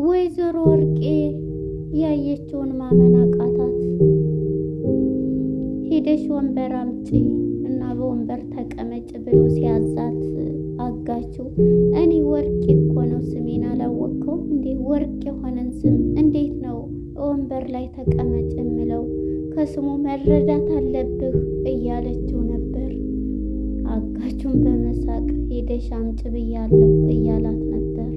ወይዘሮ ወርቄ ያየችውን ማመን አቃታት። ሄደሽ ወንበር አምጪ እና በወንበር ተቀመጭ ብሎ ሲያዛት አጋችው። እኔ ወርቄ እኮ ነው ስሜን አላወቅከው እንዴ? ወርቅ የሆነን ስም እንዴት ነው ወንበር ላይ ተቀመጭ የምለው? ከስሙ መረዳት አለብህ እያለችው ነበር። አጋቹን በመሳቅ ሄደሽ አምጪ ብያለሁ እያላት ነበር።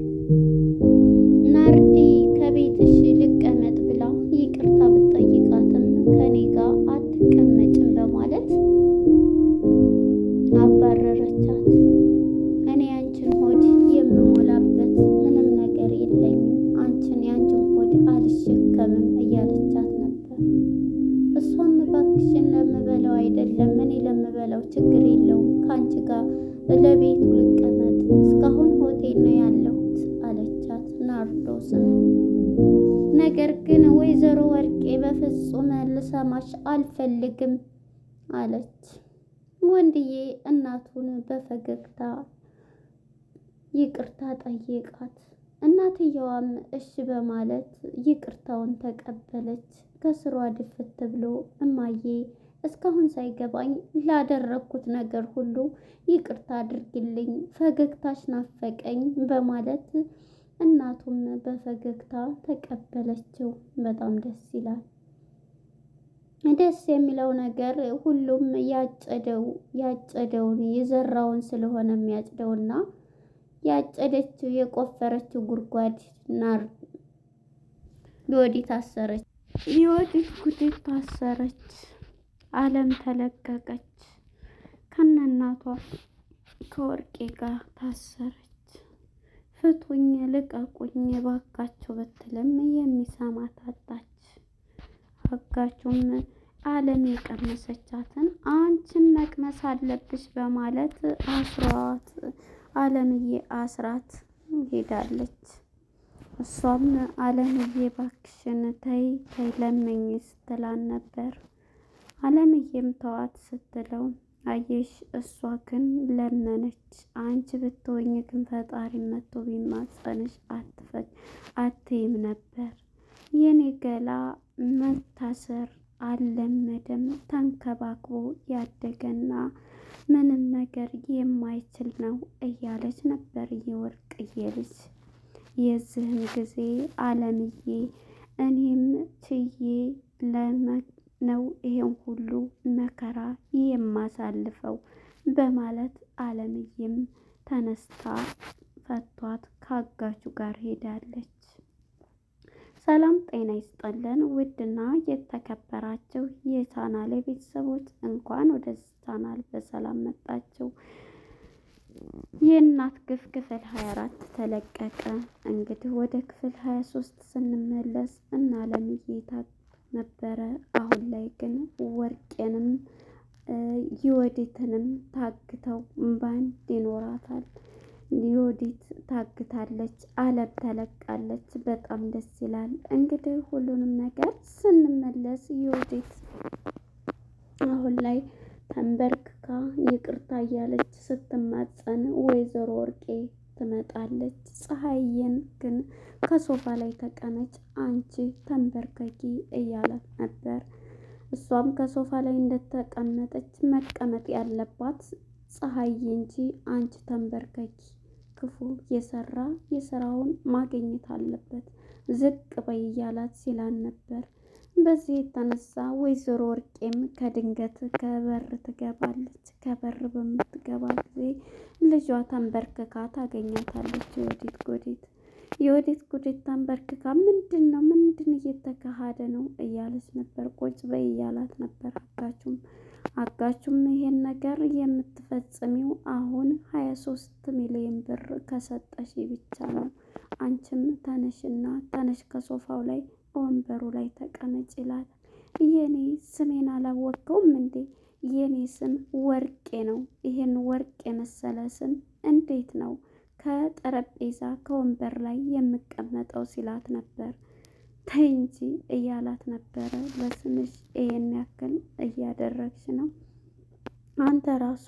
ናርዲ ከቤትሽ ልቀመጥ ብላ ይቅርታ ብትጠይቃትም ከኔ ጋር አትቀመጭም በማለት አባረረቻት። እኔ አንቺን ሆድ የምሞላበት ምንም ነገር የለኝም፣ ያንቺን ሆድ አልሸከምም እያለቻት ነበር። እሷም እባክሽን ለምበላው አይደለም እኔ ለምበላው ችግር የለውም ከአንቺ ጋር ለቤቱ ልቀመጥ፣ እስካሁን ሆቴል ነው ያለሁት አለቻት ናርዶስም። ነገር ግን ወይዘሮ ወርቄ በፍጹም ልሰማሽ አልፈልግም አለች። ወንድዬ እናቱን በፈገግታ ይቅርታ ጠየቃት። እናትየዋም እሺ በማለት ይቅርታውን ተቀበለች። ከስሯ ድፍት ብሎ እማዬ እስካሁን ሳይገባኝ ላደረግኩት ነገር ሁሉ ይቅርታ አድርግልኝ፣ ፈገግታሽ ናፈቀኝ በማለት እናቱም በፈገግታ ተቀበለችው። በጣም ደስ ይላል። ደስ የሚለው ነገር ሁሉም ያጨደውን የዘራውን ስለሆነ የሚያጭደውና ያጨደችው የቆፈረችው ጉድጓድ የወዲት ታሰረች። የወዲት ጉዲት ታሰረች። አለም ተለቀቀች። ከነናቷ ከወርቄ ጋር ታሰረች። ፍቱኝ ልቀቁኝ ባካቸው ብትልም የሚሰማት አጣች። አጋቹም አለም የቀመሰቻትን አንቺን መቅመስ አለብሽ በማለት አስሯት አለምዬ አስራት ሄዳለች። እሷም አለምዬ ባክሽን ተይ ተይ ለምኝ ስትላን ነበር። አለምዬም ተዋት ስትለው አየሽ እሷ ግን ለመነች። አንቺ ብትሆኝ ግን ፈጣሪ መጥቶ ቢማጸንሽ አትይም ነበር። የኔ ገላ መታሰር አልለመደም፣ ተንከባክቦ ያደገና ምንም ነገር የማይችል ነው እያለች ነበር የወርቅዬ ልጅ። የዚህን ጊዜ አለምዬ እኔም ችዬ ነው ይሄን ሁሉ መከራ የማሳልፈው በማለት አለምዬም ተነስታ ፈቷት ካጋቹ ጋር ሄዳለች። ሰላም ጤና ይስጠልን ውድና የተከበራችሁ የቻናሌ ቤተሰቦች እንኳን ወደዚህ ቻናል በሰላም መጣችሁ። የእናት ግፍ ክፍል 24 ተለቀቀ። እንግዲህ ወደ ክፍል 23 ስንመለስ እና አለምዬ ነበረ። አሁን ላይ ግን ወርቄንም የወዲትንም ታግተው ባንድ ይኖራታል። የወዲት ታግታለች፣ አለም ተለቃለች። በጣም ደስ ይላል። እንግዲህ ሁሉንም ነገር ስንመለስ የወዲት አሁን ላይ ተንበርክካ ይቅርታ እያለች ስትማጸን ወይዘሮ ወርቄ ትመጣለች። ፀሐይን ግን ከሶፋ ላይ ተቀመጭ አንቺ ተንበርከኪ እያላት ነበር። እሷም ከሶፋ ላይ እንደተቀመጠች መቀመጥ ያለባት ፀሐይ እንጂ አንቺ ተንበርከኪ፣ ክፉ የሰራ የስራውን ማግኘት አለበት፣ ዝቅ በይ እያላት ሲላን ነበር። በዚህ የተነሳ ወይዘሮ ወርቄም ከድንገት ከበር ትገባለች። ከበር በምትገባ ጊዜ ልጇ ተንበርክካ ታገኛታለች። የወዲት ጉዲት ተንበርክካ ምንድን እየተካሄደ ነው እያለች ነበር። ቁጭ በይ እያላት ነበር። አጋቹም ይሄን ነገር የምትፈጽሚው አሁን 23 ሚሊዮን ብር ከሰጠሽ ብቻ ነው። አንቺም ተነሽ ከሶፋው ላይ ወንበሩ ላይ ተቀመጭ ይላል። የኔ ስሜን አላወቀውም እንዴ? የኔ ስም ወርቄ ነው። ይሄን ወርቅ የመሰለ ስም እንዴት ነው ከጠረጴዛ ከወንበር ላይ የምቀመጠው ሲላት ነበር። ተይ እንጂ እያላት ነበረ። ለስምሽ ይሄን ያክል እያደረግሽ ነው? አንተ ራሱ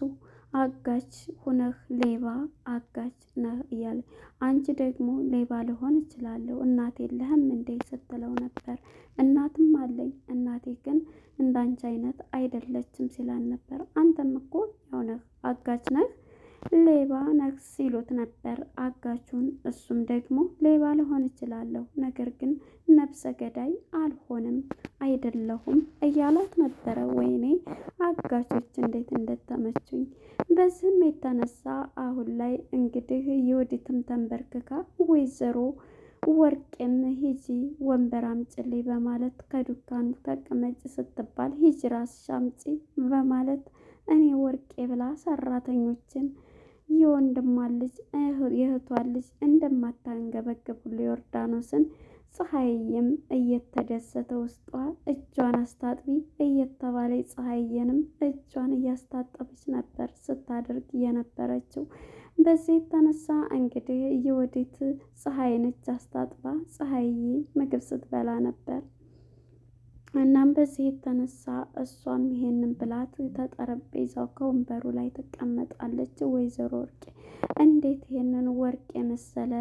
አጋች ሁነህ ሌባ አጋች ነህ እያለ አንቺ ደግሞ ሌባ ልሆን እችላለሁ እናቴ የለህም እንዴ ስትለው ነበር። እናትም አለኝ እናቴ ግን እንዳንቺ አይነት አይደለችም ሲላን ነበር። አንተም እኮ ያው ነህ አጋች ነህ ሌባ ነህ ሲሉት ነበር አጋቹን። እሱም ደግሞ ሌባ ልሆን እችላለሁ ነገር ግን ነፍሰ ገዳይ አልሆንም አይደለሁም እያላት ነበረ። ወይኔ አጋቾች እንዴት እንደተመቹኝ። በዚህም የተነሳ አሁን ላይ እንግዲህ የወዲትም ተንበርክካ ወይዘሮ ወርቄም ሂጂ ወንበር አምጪልኝ በማለት ከዱካኑ ተቀመጭ ስትባል ሂጂ ራስሽ አምጪ በማለት እኔ ወርቄ ብላ ሰራተኞችን የወንድሟን ልጅ የእህቷን ልጅ እንደማታንገበግብ ሁሉ ዮርዳኖስን ፀሐይም እየተደሰተ ውስጧ እጇን አስታጥቢ እየተባለ ፀሐይንም እጇን እያስታጠበች ነበር ስታደርግ የነበረችው። በዚህ የተነሳ እንግዲህ የወዲት ፀሐይን እጅ አስታጥባ ፀሐይዬ ምግብ ስትበላ ነበር። እናም በዚህ የተነሳ እሷም ይሄንን ብላት ተጠረጴዛው ከወንበሩ ላይ ትቀመጣለች። ወይዘሮ ወርቄ እንዴት ይሄንን ወርቅ የመሰለ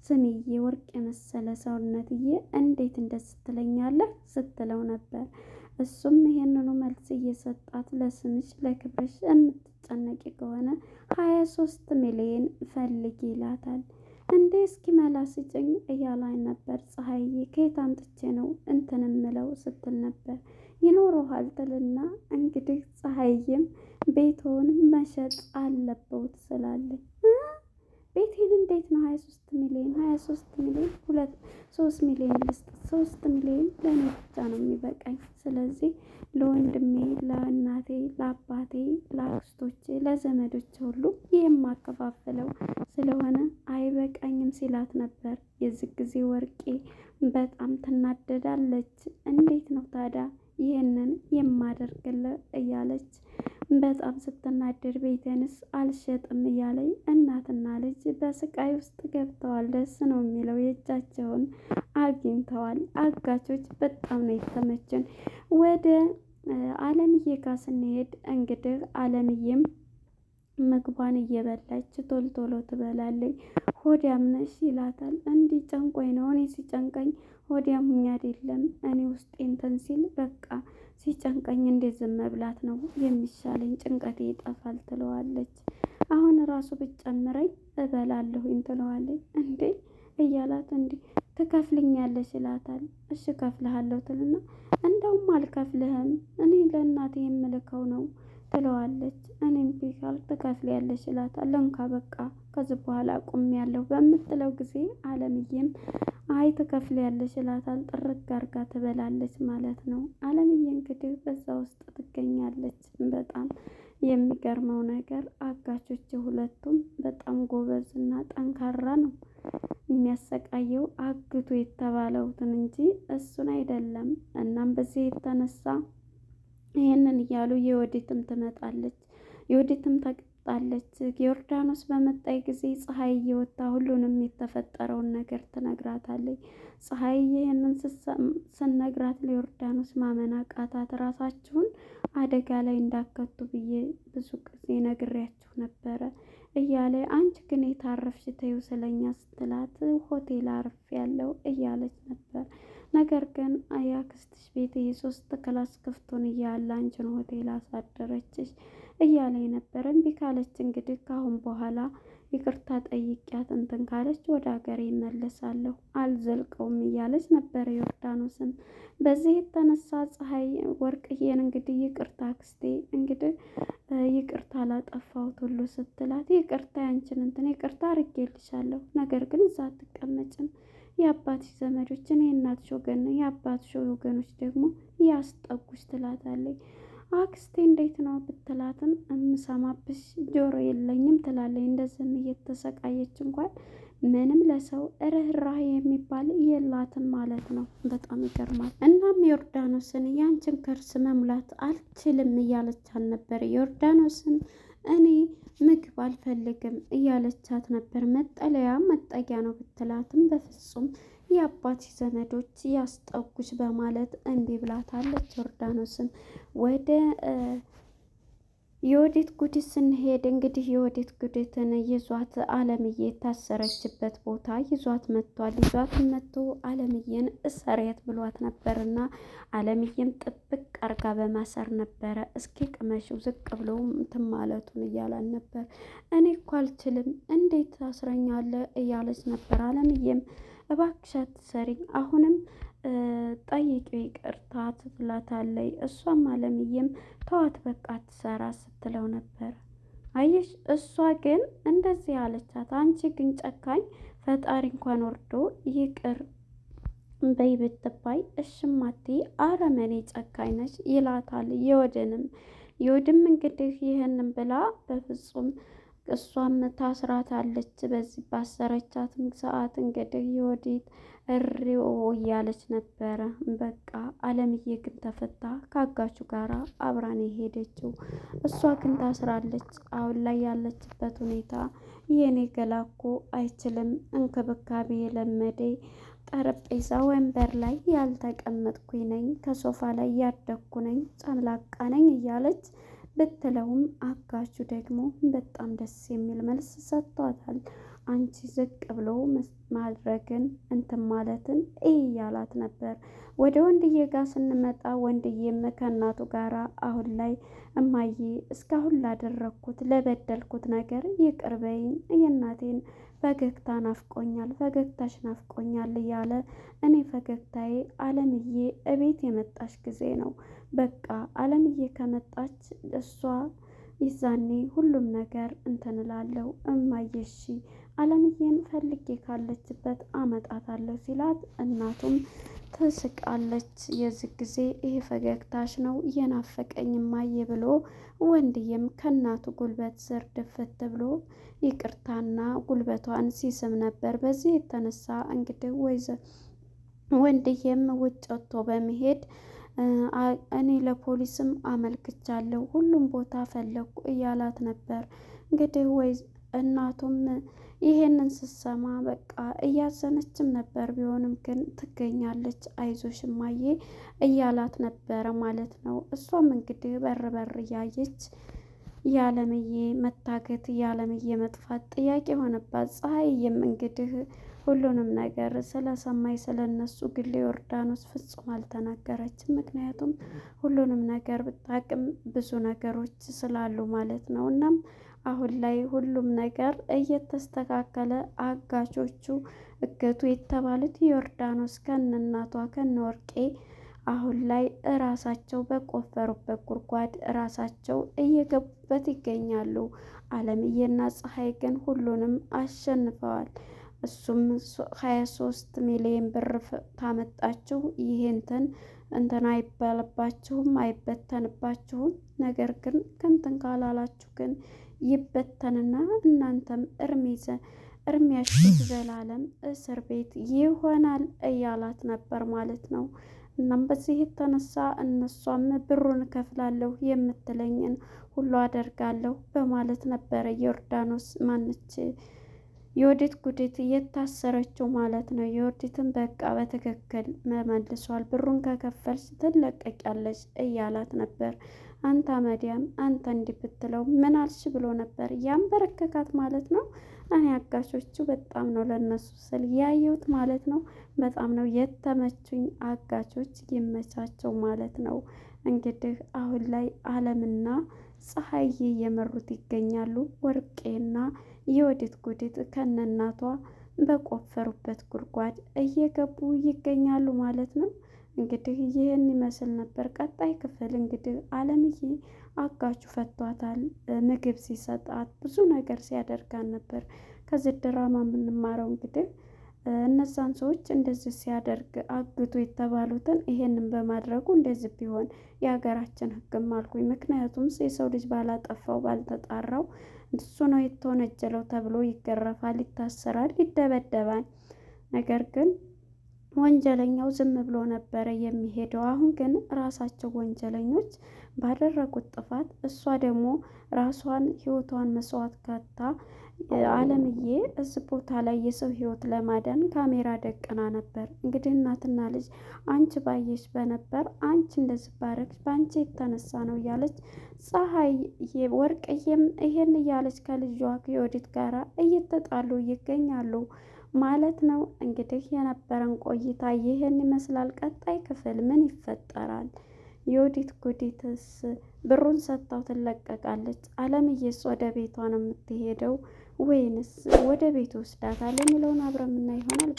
ስምዬ ወርቅ የመሰለ ሰውነትዬ እንዴት እንደዚህ ትለኛለህ ስትለው ነበር። እሱም ይሄንኑ መልስ እየሰጣት ለስምሽ ለክብርሽ የምትጨነቂ ከሆነ 23 ሚሊዮን ፈልጊ ይላታል። እንዴ እስኪ መላ ስጭኝ እያላኝ ነበር። ፀሐይዬ ከየት አምጥቼ ነው እንትን እምለው ስትል ነበር። ይኖረሃል ትልና እንግዲህ ፀሐይም ቤትዎን መሸጥ አለበውት ስላለኝ ቤቴን እንዴት ነው 23 ሚሊዮን 23 ሚሊዮን 3 ሚሊዮን ልስጥ 3 ሚሊዮን ለእኔ ብቻ ነው የሚበቃኝ። ስለዚህ ለወንድሜ ለእናቴ ለአባቴ ለአክስቶቼ ለዘመዶቼ ሁሉ የማከፋፍለው ስለሆነ አይበቃኝም ሲላት ነበር። የዚህ ጊዜ ወርቄ በጣም ትናደዳለች። እንዴት ነው ታዲያ ይህንን የማደርግልህ እያለች በጣም ስትናደድ ቤቴንስ አልሸጥም እያለኝ እናትና ልጅ በስቃይ ውስጥ ገብተዋል። ደስ ነው የሚለው የእጃቸውን አግኝተዋል። አጋቾች በጣም ነው የተመቸን። ወደ አለምዬ ጋር ስንሄድ እንግዲህ አለምዬም ምግቧን እየበላች ቶሎ ቶሎ ትበላለች። ሆዳም ነሽ ይላታል። እንዲህ ጨንቆኝ ነው እኔ ሲጨንቀኝ ሆዳም ሁኝ አይደለም እኔ ውስጤ እንትን ሲል በቃ ሲጨንቀኝ እንዴት ዝም መብላት ነው የሚሻለኝ ጭንቀቴ ይጠፋል ትለዋለች። አሁን ራሱ ብትጨምረኝ እበላለሁኝ ትለዋለች። እንዴ እያላት እንዴ ትከፍልኛለሽ ይላታል። እሺ እከፍልሃለሁ ትልና እንደውም አልከፍልህም እኔ ለእናቴ የምልከው ነው ትለዋለች። እኔም ቢካል ትከፍያለሽ ይላታል። እንካ በቃ ከዚህ በኋላ አቁሜያለሁ በምትለው ጊዜ አለምዬም አይ ትከፍያለሽ ይላታል። ጥርግ አርጋ ትበላለች ማለት ነው። አለምዬ እንግዲህ በዛ ውስጥ ትገኛለች። በጣም የሚገርመው ነገር አጋቾች ሁለቱም በጣም ጎበዝና ጠንካራ ነው። የሚያሰቃየው አግቱ የተባለውትን እንጂ እሱን አይደለም። እናም በዚህ የተነሳ ይህንን እያሉ የወዲትም ትመጣለች። የወዲትም ተቀጣለች። ዮርዳኖስ በመጣይ ጊዜ ፀሐይ እየወጣ ሁሉንም የተፈጠረውን ነገር ትነግራታለች። ፀሐይ ይህንን ስነግራት ለዮርዳኖስ ማመን አቃታት። ራሳችሁን አደጋ ላይ እንዳከቱ ብዬ ብዙ ጊዜ ነግሬያችሁ ነበረ እያለ አንቺ ግን የታረፍሽ ተይው ስለኛ ስትላት ሆቴል አርፍ ያለው እያለች ነበር። ነገር ግን አያክስትሽ ቤት የሶስት ክላስ ክፍቱን እያለ አንቺን ሆቴል አሳደረችሽ እያለኝ ነበር። እምቢ ካለች እንግዲህ ካሁን በኋላ ይቅርታ ጠይቂያት እንትን ካለች ወደ ሀገሬ ይመለሳለሁ አልዘልቀውም እያለች ነበር። ዮርዳኖስም በዚህ የተነሳ ፀሐይ ወርቅዬን እንግዲህ ይቅርታ አክስቴ እንግዲህ ይቅርታ ላጠፋሁት ሁሉ ስትላት ይቅርታ ያንቺን እንትን ይቅርታ አድርጌልሻለሁ ነገር ግን እዛ አትቀመጭም የአባትሽ ዘመዶች እኔ የእናትሽ ወገን ነው የአባትሽ ወገኖች ደግሞ ያስጠጉሽ ትላታለች። አክስቴ እንዴት ነው ብትላትም እምሰማብሽ ጆሮ የለኝም ትላለች። እንደዚህም እየተሰቃየች እንኳን ምንም ለሰው ርህራሄ የሚባል የላትም ማለት ነው። በጣም ይገርማል። እናም ዮርዳኖስን ያንቺን ከርስ መሙላት አልችልም እያለቻት ነበር። ዮርዳኖስን እኔ ምግብ አልፈልግም እያለቻት ነበር። መጠለያ መጠጊያ ነው ብትላትም በፍጹም የአባትሽ ዘመዶች ያስጠጉሽ በማለት እንቢ ብላታለች። ዮርዳኖስም ወደ የወዲት ጉዲት ስንሄድ እንግዲህ የወዲት ጉዲትን ይዟት አለምዬ የታሰረችበት ቦታ ይዟት መጥቷል። ይዟት መጥቶ አለምዬን እሰሬት ብሏት ነበርና አለምዬም ጥብቅ አርጋ በማሰር ነበረ። እስኪ ቅመሽው ዝቅ ብሎ እንትን ማለቱን እያላን ነበር። እኔ እኮ አልችልም እንዴት ታስረኛለህ እያለች ነበር። አለምዬም እባክሽ አትሰሪኝ አሁንም ጠይቂው ይቅርታ ትላታለይ። እሷም አለምዬም ተዋት በቃ ትሰራ ስትለው ነበር። አየሽ እሷ ግን እንደዚህ አለቻት። አንቺ ግን ጨካኝ ፈጣሪ እንኳን ወርዶ ይቅር በይ ብትባይ እሽም አትይ አረመኔ ጨካኝ ነች ይላታል። የወድም እንግዲህ ይህንን ብላ በፍጹም እሷም ታስራታለች። በዚህ ባሰረቻትም ሰዓት እንግዲህ የወዲት እሪው እያለች ነበረ። በቃ አለምዬ ግን ተፈታ ካጋቹ ጋራ አብራን የሄደችው እሷ ግን ታስራለች። አሁን ላይ ያለችበት ሁኔታ የኔ ገላ እኮ አይችልም እንክብካቤ የለመደ ጠረጴዛ ወንበር ላይ ያልተቀመጥኩኝ ነኝ፣ ከሶፋ ላይ ያደግኩ ነኝ፣ ጨምላቃ ነኝ እያለች ብትለውም አጋቹ ደግሞ በጣም ደስ የሚል መልስ ሰጥቷታል። አንቺ ዝቅ ብሎ ማድረግን እንትን ማለትን እያላት ነበር። ወደ ወንድዬ ጋር ስንመጣ ወንድዬም ከእናቱ ጋር አሁን ላይ እማዬ እስካሁን ላደረግኩት ለበደልኩት ነገር ይቅር በይኝ፣ የእናቴን ፈገግታ ናፍቆኛል፣ ፈገግታሽ ናፍቆኛል እያለ እኔ ፈገግታዬ አለምዬ እቤት የመጣች ጊዜ ነው። በቃ አለምዬ ከመጣች እሷ ይዛኔ ሁሉም ነገር እንትን እላለሁ እማዬ እሺ አለምዬን ፈልጌ ካለችበት አመጣታለሁ ሲላት እናቱም ትስቃለች። የዚህ ጊዜ ይሄ ፈገግታሽ ነው እየናፈቀኝ እማዬ ብሎ ወንድዬም ከእናቱ ጉልበት ስር ድፍት ብሎ ይቅርታና ጉልበቷን ሲስም ነበር። በዚህ የተነሳ እንግዲህ ወንድዬም ውጭ ወጥቶ በመሄድ እኔ ለፖሊስም አመልክቻለሁ ሁሉም ቦታ ፈለግኩ እያላት ነበር። እንግዲህ እናቱም ይሄንን ስትሰማ በቃ እያዘነችም ነበር። ቢሆንም ግን ትገኛለች አይዞሽ እማዬ እያላት ነበረ ማለት ነው። እሷም እንግዲህ በር እያየች የአለምዬ መታገት የአለምዬ መጥፋት ጥያቄ የሆነባት ፀሐይም እንግዲህ ሁሉንም ነገር ስለሰማይ ስለነሱ ግን ለዮርዳኖስ ፍጹም አልተናገረችም። ምክንያቱም ሁሉንም ነገር ብታቅም ብዙ ነገሮች ስላሉ ማለት ነው። እናም አሁን ላይ ሁሉም ነገር እየተስተካከለ አጋቾቹ እገቱ የተባሉት ዮርዳኖስ ከነናቷ ከነወርቄ አሁን ላይ እራሳቸው በቆፈሩበት ጉድጓድ እራሳቸው እየገቡበት ይገኛሉ። አለምዬና ፀሐይ ግን ሁሉንም አሸንፈዋል። እሱም 23 ሚሊዮን ብር ታመጣችሁ ይሄንትን እንትን አይባልባችሁም አይበተንባችሁም፣ ነገር ግን ከንትን ካላላችሁ ግን ይበተንና እናንተም እርሜያችሁ ዘላለም እስር ቤት ይሆናል እያላት ነበር ማለት ነው። እናም በዚህ የተነሳ እነሷም ብሩን እከፍላለሁ የምትለኝን ሁሉ አደርጋለሁ በማለት ነበረ ዮርዳኖስ ማነች የወዲት ጉዲት የታሰረችው ማለት ነው። የወዲትን በቃ በትክክል መመልሷል፣ ብሩን ከከፈልሽ ትለቀቂያለሽ እያላት ነበር። አንተ አመዲያም አንተ እንዲህ ብትለው ምን አልሽ ብሎ ነበር ያንበረከካት ማለት ነው። እኔ አጋቾቹ በጣም ነው ለነሱ ስል ያየሁት ማለት ነው። በጣም ነው የተመቹኝ አጋቾች፣ ይመቻቸው ማለት ነው። እንግዲህ አሁን ላይ አለምና ፀሐዬ እየመሩት ይገኛሉ። ወርቄና የወዲት ጉዲት ከነናቷ በቆፈሩበት ጉድጓድ እየገቡ ይገኛሉ ማለት ነው። እንግዲህ ይህን ይመስል ነበር። ቀጣይ ክፍል እንግዲህ አለምዬ አጋቹ ፈቷታል። ምግብ ሲሰጣት ብዙ ነገር ሲያደርጋን ነበር። ከዚህ ድራማ የምንማረው እንግዲህ እነዛን ሰዎች እንደዚህ ሲያደርግ አግቱ የተባሉትን ይሄንን በማድረጉ እንደዚህ ቢሆን የሀገራችን ሕግም አልኩኝ። ምክንያቱም የሰው ልጅ ባላጠፋው ባልተጣራው እሱ ነው የተወነጀለው ተብሎ ይገረፋል፣ ይታሰራል፣ ይደበደባል። ነገር ግን ወንጀለኛው ዝም ብሎ ነበረ የሚሄደው። አሁን ግን ራሳቸው ወንጀለኞች ባደረጉት ጥፋት እሷ ደግሞ ራሷን ህይወቷን መስዋዕት ከታ አለምዬ እዚህ ቦታ ላይ የሰው ህይወት ለማዳን ካሜራ ደቅና ነበር። እንግዲህ እናትና ልጅ አንቺ ባየሽ በነበር አንቺ እንደዚህ ባረግሽ በአንቺ የተነሳ ነው እያለች ፀሐይ ወርቅዬም ይሄን እያለች ከልጇ ከዮዲት ጋር እየተጣሉ ይገኛሉ ማለት ነው። እንግዲህ የነበረን ቆይታ ይህን ይመስላል። ቀጣይ ክፍል ምን ይፈጠራል? ዮዲት ጉዲትስ ብሩን ሰጥታው ትለቀቃለች? አለምዬስ ወደ ቤቷ ነው የምትሄደው ወይንስ ወደ ቤት ወስዳታል የሚለውን አብረን የምናይ ይሆናል።